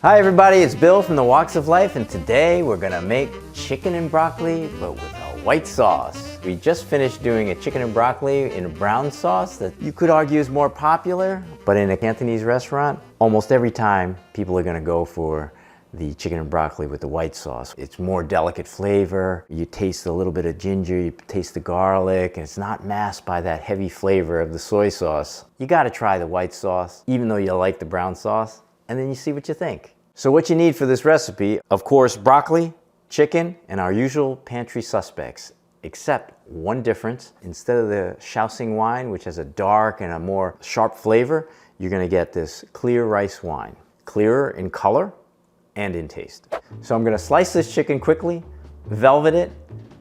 Hi everybody, it's Bill from The Walks of Life, and today we're gonna make chicken and broccoli, but with a white sauce. We just finished doing a chicken and broccoli in a brown sauce that you could argue is more popular, but in a Cantonese restaurant, almost every time people are gonna go for the chicken and broccoli with the white sauce. It's more delicate flavor. You taste a little bit of ginger, you taste the garlic, and it's not masked by that heavy flavor of the soy sauce. You gotta try the white sauce, even though you like the brown sauce, and then you see what you think. So what you need for this recipe, of course, broccoli, chicken, and our usual pantry suspects, except one difference. Instead of the Shaoxing wine, which has a dark and a more sharp flavor, you're gonna get this clear rice wine. Clearer in color and in taste. So I'm gonna slice this chicken quickly, velvet it,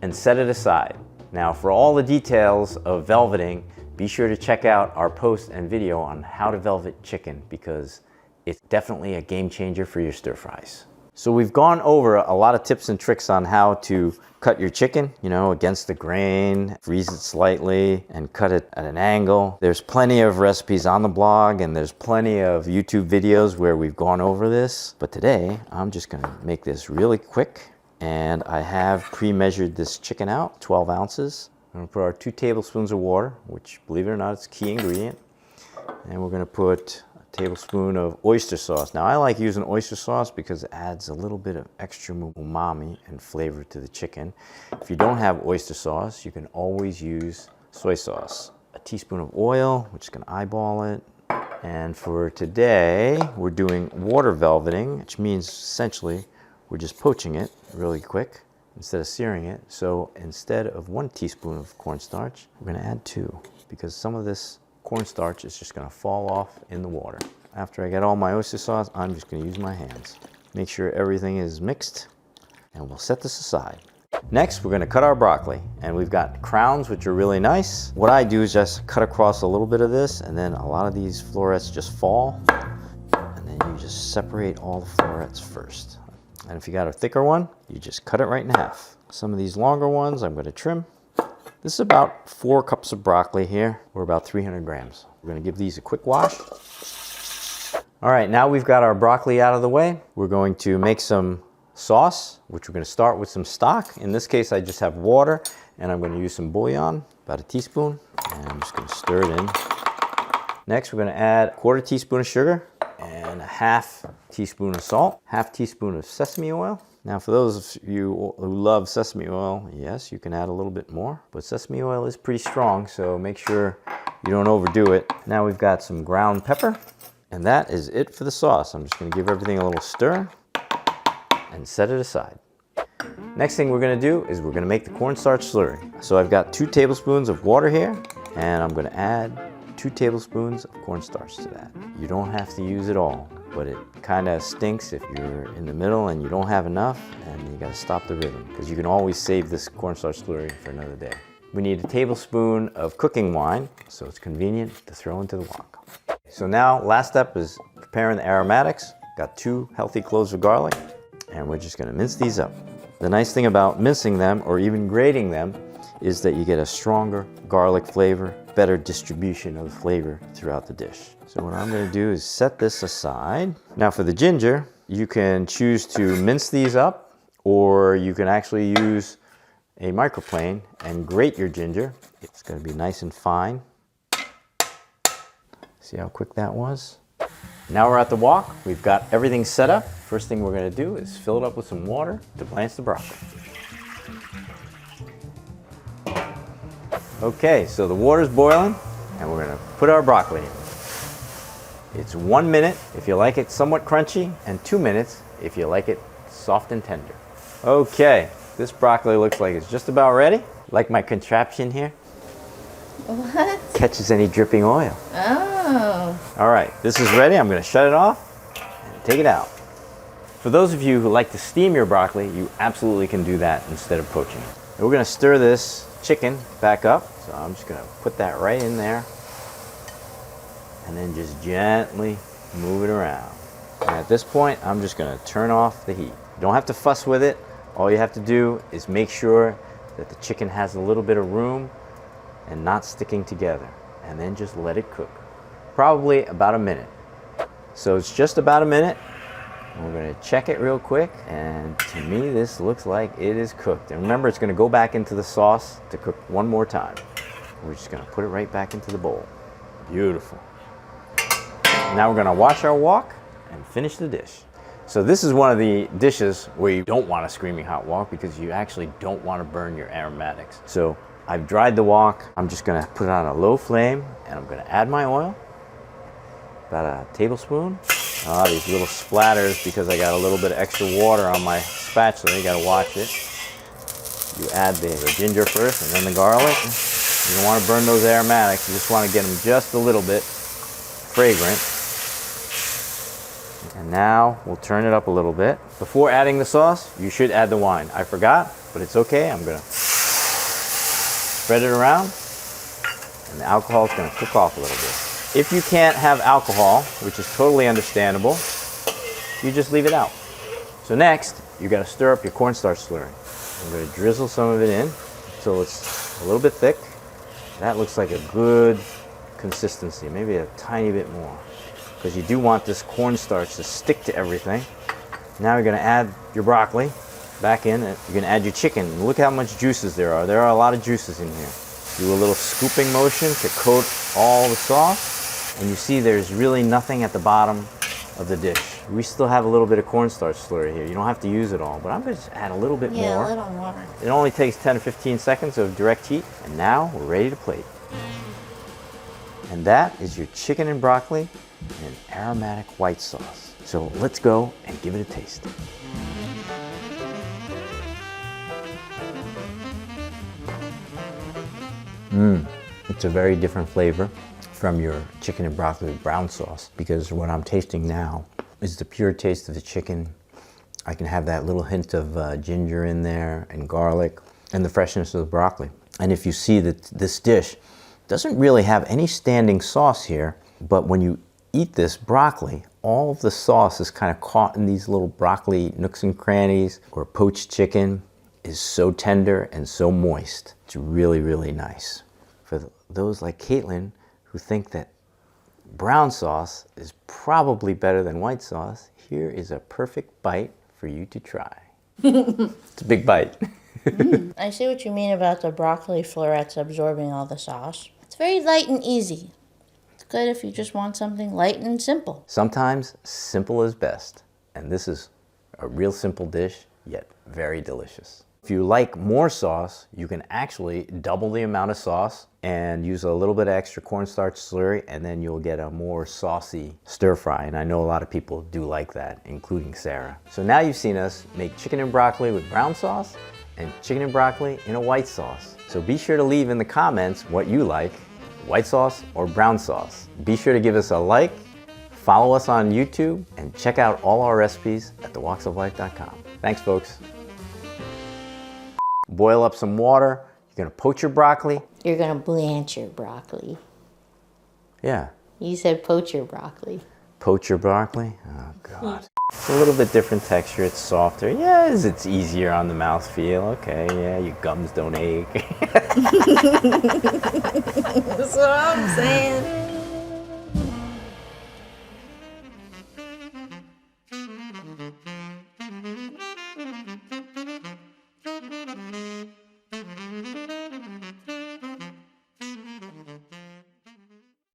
and set it aside. Now for all the details of velveting, be sure to check out our post and video on how to velvet chicken, because it's definitely a game changer for your stir fries. So we've gone over a lot of tips and tricks on how to cut your chicken, against the grain, freeze it slightly, and cut it at an angle. There's plenty of recipes on the blog, and there's plenty of YouTube videos where we've gone over this. But today, I'm just gonna make this really quick. And I have pre-measured this chicken out, 12 ounces. I'm gonna put our 2 tablespoons of water, which, believe it or not, is a key ingredient. And we're gonna put tablespoon of oyster sauce. Now I like using oyster sauce because it adds a little bit of extra umami and flavor to the chicken. If you don't have oyster sauce, you can always use soy sauce. A teaspoon of oil, we're just gonna eyeball it. And for today, we're doing water velveting, which means essentially we're just poaching it really quick instead of searing it. So instead of 1 teaspoon of cornstarch, we're gonna add 2, because some of this cornstarch is just gonna fall off in the water. After I get all my oyster sauce, I'm just gonna use my hands. Make sure everything is mixed, and we'll set this aside. Next, we're gonna cut our broccoli, and we've got crowns, which are really nice. What I do is just cut across a little bit of this, and then a lot of these florets just fall, and then you just separate all the florets first. And if you got a thicker one, you just cut it right in half. Some of these longer ones I'm gonna trim. This is about 4 cups of broccoli here, or about 300 grams. We're gonna give these a quick wash. All right, now we've got our broccoli out of the way. We're going to make some sauce, which we're gonna start with some stock. In this case, I just have water, and I'm gonna use some bouillon, about 1 teaspoon, and I'm just gonna stir it in. Next, we're gonna add 1/4 teaspoon of sugar, and 1/2 teaspoon of salt, 1/2 teaspoon of sesame oil. Now for those of you who love sesame oil, yes, you can add a little bit more, but sesame oil is pretty strong, so make sure you don't overdo it. Now we've got some ground pepper, and that is it for the sauce. I'm just gonna give everything a little stir and set it aside. Next thing we're gonna do is we're gonna make the cornstarch slurry. So I've got 2 tablespoons of water here, and I'm gonna add 2 tablespoons of cornstarch to that. You don't have to use it all, but it kind of stinks if you're in the middle and you don't have enough, and you got to stop the rhythm, because you can always save this cornstarch slurry for another day. We need 1 tablespoon of cooking wine, so it's convenient to throw into the wok. So now, last step is preparing the aromatics. Got 2 healthy cloves of garlic, and we're just going to mince these up. The nice thing about mincing them, or even grating them, is that you get a stronger garlic flavor, better distribution of the flavor throughout the dish. So what I'm gonna do is set this aside. Now for the ginger, you can choose to mince these up, or you can actually use a microplane and grate your ginger. It's gonna be nice and fine. See how quick that was? Now we're at the wok. We've got everything set up. First thing we're gonna do is fill it up with some water to blanch the broccoli. Okay, so the water's boiling, and we're gonna put our broccoli in. It's 1 minute if you like it somewhat crunchy, and 2 minutes if you like it soft and tender. Okay, this broccoli looks like it's just about ready. Like my contraption here? What? Catches any dripping oil. Oh. All right, this is ready. I'm gonna shut it off and take it out. For those of you who like to steam your broccoli, you absolutely can do that instead of poaching. And we're gonna stir this chicken back up. So I'm just gonna put that right in there, and then just gently move it around. And at this point, I'm just gonna turn off the heat. You don't have to fuss with it. All you have to do is make sure that the chicken has a little bit of room and not sticking together, and then just let it cook. Probably about a minute. So it's just about a minute, We're gonna check it real quick, and to me this looks like it is cooked. And remember, it's gonna go back into the sauce to cook one more time. We're just gonna put it right back into the bowl. Beautiful. Now we're gonna wash our wok and finish the dish. So this is one of the dishes where you don't want a screaming hot wok because you actually don't want to burn your aromatics. So I've dried the wok. I'm just gonna put it on a low flame and I'm gonna add my oil, about a tablespoon. Ah, these little splatters because I got a little bit of extra water on my spatula. You gotta watch it. You add the ginger first and then the garlic. You don't want to burn those aromatics. You just want to get them just a little bit fragrant. And now we'll turn it up a little bit. Before adding the sauce, you should add the wine. I forgot, but it's okay. I'm gonna spread it around and the alcohol is gonna cook off a little bit. If you can't have alcohol, which is totally understandable, you just leave it out. So next, you gotta stir up your cornstarch slurry. I'm gonna drizzle some of it in until it's a little bit thick. That looks like a good consistency, maybe a tiny bit more, because you do want this cornstarch to stick to everything. Now you're gonna add your broccoli back in. You're gonna add your chicken. And look how much juices there are. There are a lot of juices in here. Do a little scooping motion to coat all the sauce, and you see there's really nothing at the bottom of the dish. We still have a little bit of cornstarch slurry here. You don't have to use it all, but I'm gonna just add a little bit more. Yeah, a little more. It only takes 10 to 15 seconds of direct heat, and now we're ready to plate. And that is your chicken and broccoli in an aromatic white sauce. So let's go and give it a taste. It's a very different flavor from your chicken and broccoli with brown sauce, because what I'm tasting now is the pure taste of the chicken. I can have that little hint of ginger in there and garlic and the freshness of the broccoli. And if you see that this dish doesn't really have any standing sauce here, but when you eat this broccoli, all of the sauce is kind of caught in these little broccoli nooks and crannies, or poached chicken is so tender and so moist. It's really, really nice. For those like Kaitlin who think that brown sauce is probably better than white sauce, here is a perfect bite for you to try. It's a big bite. I see what you mean about the broccoli florets absorbing all the sauce. It's very light and easy. It's good if you just want something light and simple. Sometimes simple is best, and this is a real simple dish, yet very delicious. If you like more sauce, you can actually double the amount of sauce and use a little bit of extra cornstarch slurry, and then you'll get a more saucy stir fry. And I know a lot of people do like that, including Sarah. So now you've seen us make chicken and broccoli with brown sauce and chicken and broccoli in a white sauce. So be sure to leave in the comments what you like, white sauce or brown sauce. Be sure to give us a like, follow us on YouTube, and check out all our recipes at thewalksoflife.com. Thanks, folks. Boil up some water. You're gonna poach your broccoli. You're gonna blanch your broccoli. Yeah. You said poach your broccoli. Poach your broccoli? Oh, God. It's a little bit different texture. It's softer. Yes, it's easier on the mouthfeel. Okay, yeah, your gums don't ache. That's what I'm saying.